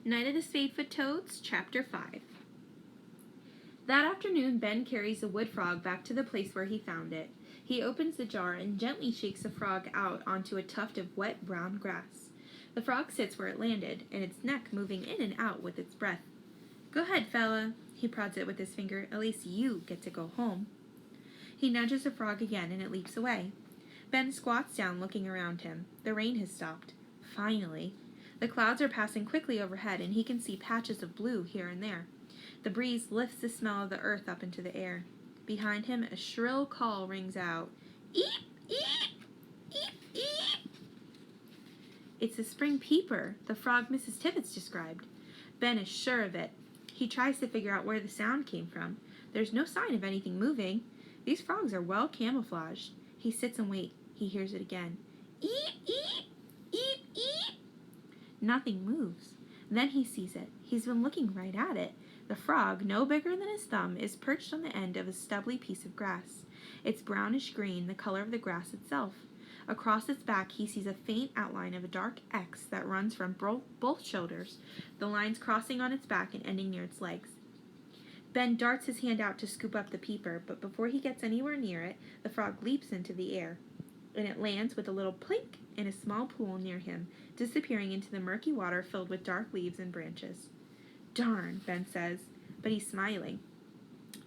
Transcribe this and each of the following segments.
Night of the Spadefoot Toads, Chapter 5. That afternoon, Ben carries the wood frog back to the place where he found it. He opens the jar and gently shakes the frog out onto a tuft of wet brown grass. The frog sits where it landed, and its neck moving in and out with its breath. "Go ahead, fella." He prods it with his finger. "At least you get to go home." He nudges the frog again, and it leaps away. Ben squats down, looking around him. The rain has stopped. Finally. The clouds are passing quickly overhead, and he can see patches of blue here and there. The breeze lifts the smell of the earth up into the air. Behind him, a shrill call rings out. "Eep, eep, eep, eep." It's the spring peeper, the frog Mrs. Tibbets described. Ben is sure of it. He tries to figure out where the sound came from. There's no sign of anything moving. These frogs are well camouflaged. He sits and waits. He hears it again. "Eep, eep, eep, eep." Nothing moves. Then he sees it. He's been looking right at it. The frog, no bigger than his thumb, is perched on the end of a stubbly piece of grass. It's brownish green, the color of the grass itself. Across its back, he sees a faint outline of a dark X that runs from both shoulders, the lines crossing on its back and ending near its legs. Ben darts his hand out to scoop up the peeper, but before he gets anywhere near it, the frog leaps into the air, and it lands with a little plink in a small pool near him, disappearing into the murky water filled with dark leaves and branches. "Darn," Ben says, but he's smiling.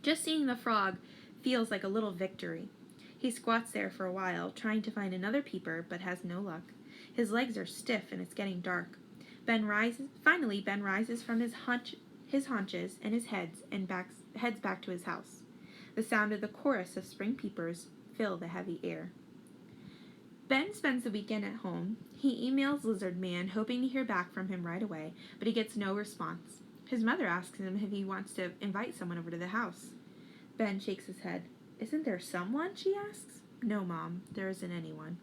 Just seeing the frog feels like a little victory. He squats there for a while, trying to find another peeper, but has no luck. His legs are stiff and it's getting dark. Finally, Ben rises from his haunches and his heads back to his house. The sound of the chorus of spring peepers fill the heavy air. Ben spends the weekend at home. He emails Lizard Man, hoping to hear back from him right away, but he gets no response. His mother asks him if he wants to invite someone over to the house. Ben shakes his head. "Isn't there someone?" she asks. "No, Mom, there isn't anyone."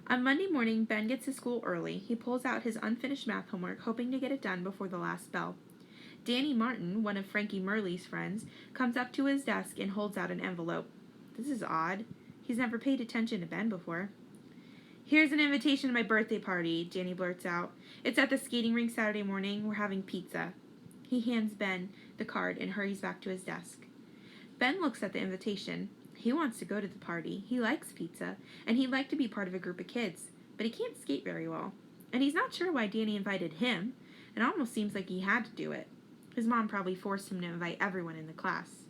On Monday morning, Ben gets to school early. He pulls out his unfinished math homework, hoping to get it done before the last bell. Danny Martin, one of Frankie Murley's friends, comes up to his desk and holds out an envelope. This is odd. He's never paid attention to Ben before. "Here's an invitation to my birthday party," Danny blurts out. "It's at the skating rink Saturday morning. We're having pizza." He hands Ben the card and hurries back to his desk. Ben looks at the invitation. He wants to go to the party. He likes pizza, and he'd like to be part of a group of kids, but he can't skate very well. And he's not sure why Danny invited him. It almost seems like he had to do it. His mom probably forced him to invite everyone in the class.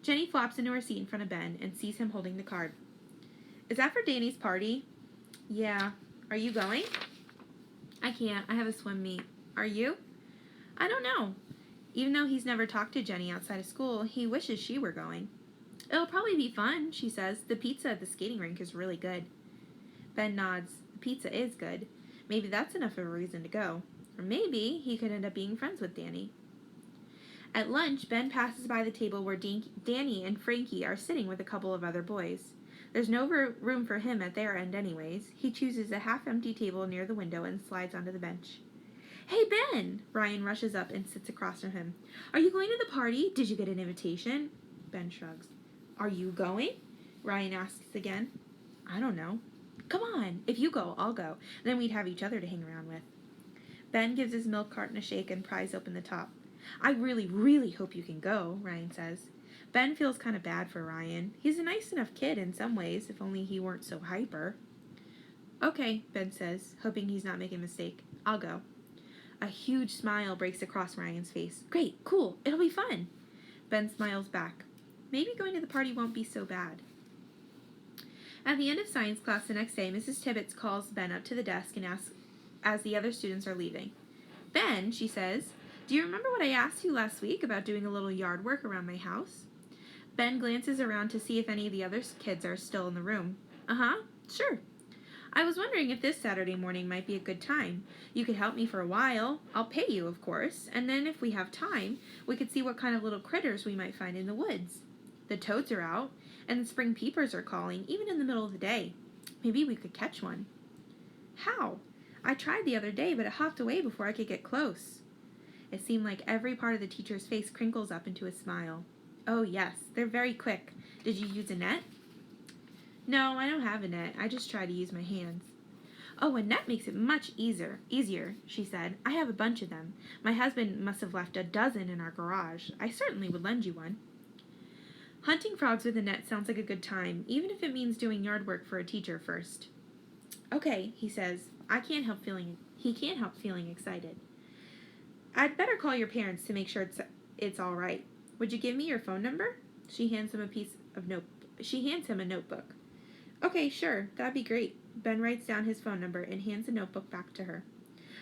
Jenny flops into her seat in front of Ben and sees him holding the card. "Is that for Danny's party?" "Yeah. Are you going?" "I can't. I have a swim meet." "Are you?" "I don't know." Even though he's never talked to Jenny outside of school, he wishes she were going. "It'll probably be fun," she says. "The pizza at the skating rink is really good." Ben nods. The pizza is good. Maybe that's enough of a reason to go. Or maybe he could end up being friends with Danny. At lunch, Ben passes by the table where Danny and Frankie are sitting with a couple of other boys. There's no room for him at their end anyways. He chooses a half-empty table near the window and slides onto the bench. "Hey, Ben!" Ryan rushes up and sits across from him. "Are you going to the party? Did you get an invitation?" Ben shrugs. "Are you going?" Ryan asks again. "I don't know." "Come on. If you go, I'll go. Then we'd have each other to hang around with." Ben gives his milk carton a shake and pries open the top. "I really, really hope you can go," Ryan says. Ben feels kind of bad for Ryan. He's a nice enough kid in some ways, if only he weren't so hyper. "Okay," Ben says, hoping he's not making a mistake. "I'll go." A huge smile breaks across Ryan's face. "Great, cool, it'll be fun." Ben smiles back. Maybe going to the party won't be so bad. At the end of science class the next day, Mrs. Tibbets calls Ben up to the desk and asks as the other students are leaving. "Ben," she says, "do you remember what I asked you last week about doing a little yard work around my house?" Ben glances around to see if any of the other kids are still in the room. "Uh-huh, sure. I was wondering if this Saturday morning might be a good time. You could help me for a while. I'll pay you, of course, and then if we have time, we could see what kind of little critters we might find in the woods. The toads are out, and the spring peepers are calling, even in the middle of the day. Maybe we could catch one." "How?" "I tried the other day, but it hopped away before I could get close." It seemed like every part of the teacher's face crinkles up into a smile. "Oh, yes, they're very quick. Did you use a net?" "No, I don't have a net. I just try to use my hands." "Oh, a net makes it much easier," she said. "I have a bunch of them. My husband must have left a dozen in our garage. I certainly would lend you one." Hunting frogs with a net sounds like a good time, even if it means doing yard work for a teacher first. "Okay," he says. He can't help feeling excited. "I'd better call your parents to make sure it's all right. Would you give me your phone number?" She hands him a notebook. "Okay, sure, that'd be great." Ben writes down his phone number and hands the notebook back to her.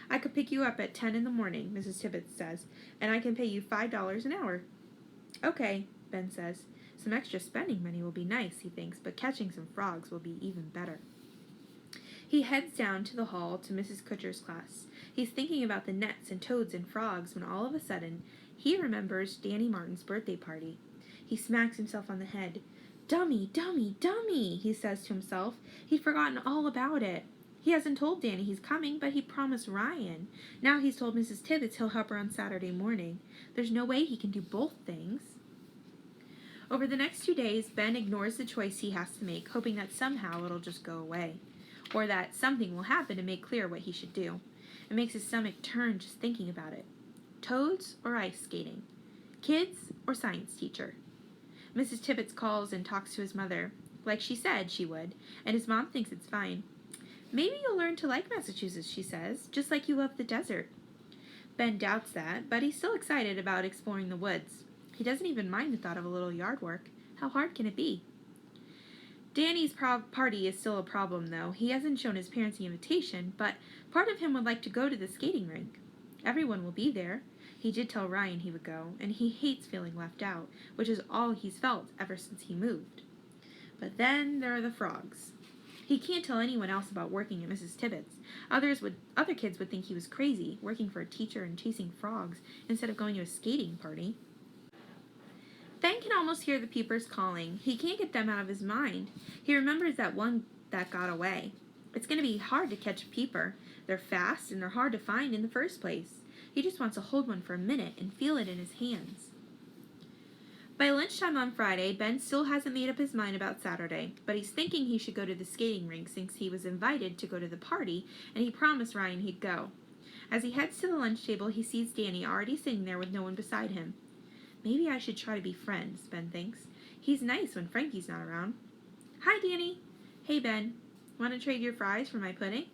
"I could pick you up at 10 in the morning," Mrs. Tibbetts says, "and I can pay you $5 an hour." "Okay," Ben says. Some extra spending money will be nice, he thinks, but catching some frogs will be even better. He heads down to the hall to Mrs. Kutcher's class. He's thinking about the nets and toads and frogs when all of a sudden he remembers Danny Martin's birthday party. He smacks himself on the head. "Dummy, dummy, dummy," he says to himself. He'd forgotten all about it. He hasn't told Danny he's coming, but he promised Ryan. Now he's told Mrs. Tibbetts he'll help her on Saturday morning. There's no way he can do both things. Over the next 2 days, Ben ignores the choice he has to make, hoping that somehow it'll just go away, or that something will happen to make clear what he should do. It makes his stomach turn just thinking about it. Toads or ice skating? Kids or science teacher? Mrs. Tibbetts calls and talks to his mother, like she said she would, and his mom thinks it's fine. "Maybe you'll learn to like Massachusetts," she says, "just like you love the desert." Ben doubts that, but he's still excited about exploring the woods. He doesn't even mind the thought of a little yard work. How hard can it be? Danny's party is still a problem, though. He hasn't shown his parents the invitation, but part of him would like to go to the skating rink. Everyone will be there. He did tell Ryan he would go, and he hates feeling left out, which is all he's felt ever since he moved. But then there are the frogs. He can't tell anyone else about working at Mrs. Tibbetts. Other kids would think he was crazy, working for a teacher and chasing frogs instead of going to a skating party. Ben can almost hear the Peepers calling. He can't get them out of his mind. He remembers that one that got away. It's going to be hard to catch a Peeper. They're fast and they're hard to find in the first place. He just wants to hold one for a minute and feel it in his hands. By lunchtime on Friday, Ben still hasn't made up his mind about Saturday, but he's thinking he should go to the skating rink since he was invited to go to the party, and he promised Ryan he'd go. As he heads to the lunch table, he sees Danny already sitting there with no one beside him. Maybe I should try to be friends, Ben thinks. He's nice when Frankie's not around. "Hi, Danny." "Hey, Ben. Want to trade your fries for my pudding?"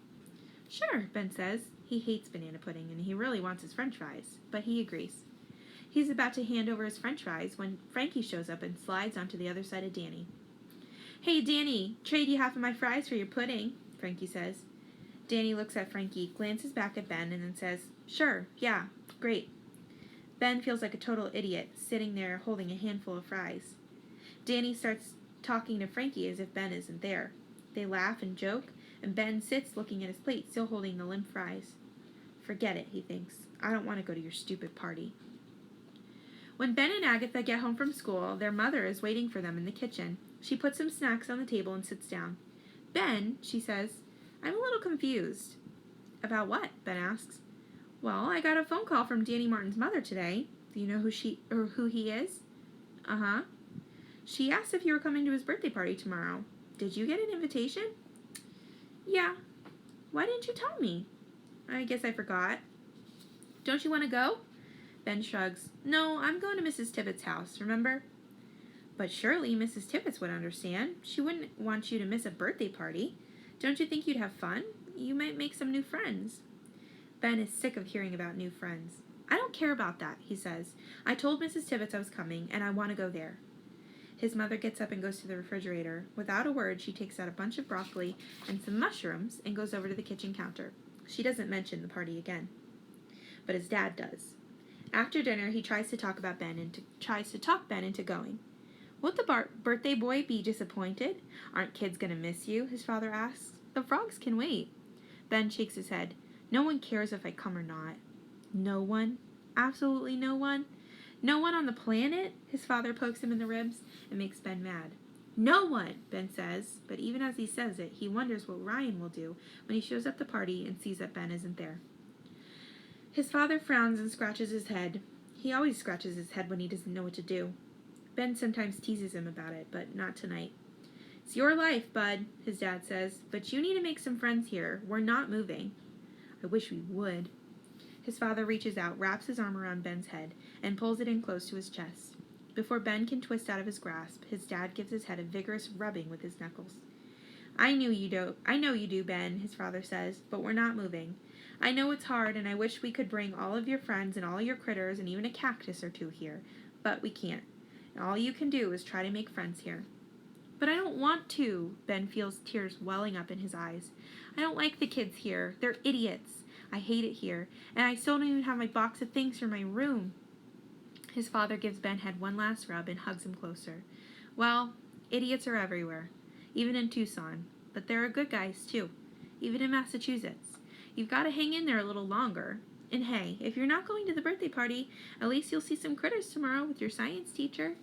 "Sure," Ben says. He hates banana pudding, and he really wants his french fries, but he agrees. He's about to hand over his french fries when Frankie shows up and slides onto the other side of Danny. "Hey, Danny, trade you half of my fries for your pudding," Frankie says. Danny looks at Frankie, glances back at Ben, and then says, "Sure, yeah, great." Ben feels like a total idiot, sitting there holding a handful of fries. Danny starts talking to Frankie as if Ben isn't there. They laugh and joke, and Ben sits looking at his plate, still holding the limp fries. "Forget it," he thinks. "I don't want to go to your stupid party." When Ben and Agatha get home from school, their mother is waiting for them in the kitchen. She puts some snacks on the table and sits down. "Ben," she says, "I'm a little confused." "About what?" Ben asks. "Well, I got a phone call from Danny Martin's mother today. Do you know who he is?" "Uh-huh." "She asked if you were coming to his birthday party tomorrow. Did you get an invitation?" "Yeah." "Why didn't you tell me?" "I guess I forgot." "Don't you want to go?" Ben shrugs. "No, I'm going to Mrs. Tibbetts' house, remember?" "But surely Mrs. Tibbetts would understand. She wouldn't want you to miss a birthday party. Don't you think you'd have fun? You might make some new friends." Ben is sick of hearing about new friends. "I don't care about that," he says. "I told Mrs. Tibbetts I was coming, and I want to go there." His mother gets up and goes to the refrigerator. Without a word, she takes out a bunch of broccoli and some mushrooms and goes over to the kitchen counter. She doesn't mention the party again. But his dad does. After dinner, he tries to talk Ben into going. "Won't the birthday boy be disappointed? Aren't kids going to miss you?" his father asks. "The frogs can wait." Ben shakes his head. "No one cares if I come or not." "No one? Absolutely no one? No one on the planet?" His father pokes him in the ribs and makes Ben mad. "No one," Ben says, but even as he says it, he wonders what Ryan will do when he shows up at the party and sees that Ben isn't there. His father frowns and scratches his head. He always scratches his head when he doesn't know what to do. Ben sometimes teases him about it, but not tonight. It's your life, Bud, his dad says, but you need to make some friends here. We're not moving. I wish we would. His father reaches out, wraps his arm around Ben's head, and pulls it in close to his chest. Before Ben can twist out of his grasp, his dad gives his head a vigorous rubbing with his knuckles. I know you do, Ben, his father says, but we're not moving. I know it's hard, and I wish we could bring all of your friends and all your critters and even a cactus or two here, but we can't. And all you can do is try to make friends here. But I don't want to, Ben feels tears welling up in his eyes. I don't like the kids here. They're idiots. I hate it here, and I still don't even have my box of things for my room. His father gives Ben head one last rub and hugs him closer. Well, idiots are everywhere, even in Tucson, but there are good guys too, even in Massachusetts. You've got to hang in there a little longer. And hey, if you're not going to the birthday party, at least you'll see some critters tomorrow with your science teacher.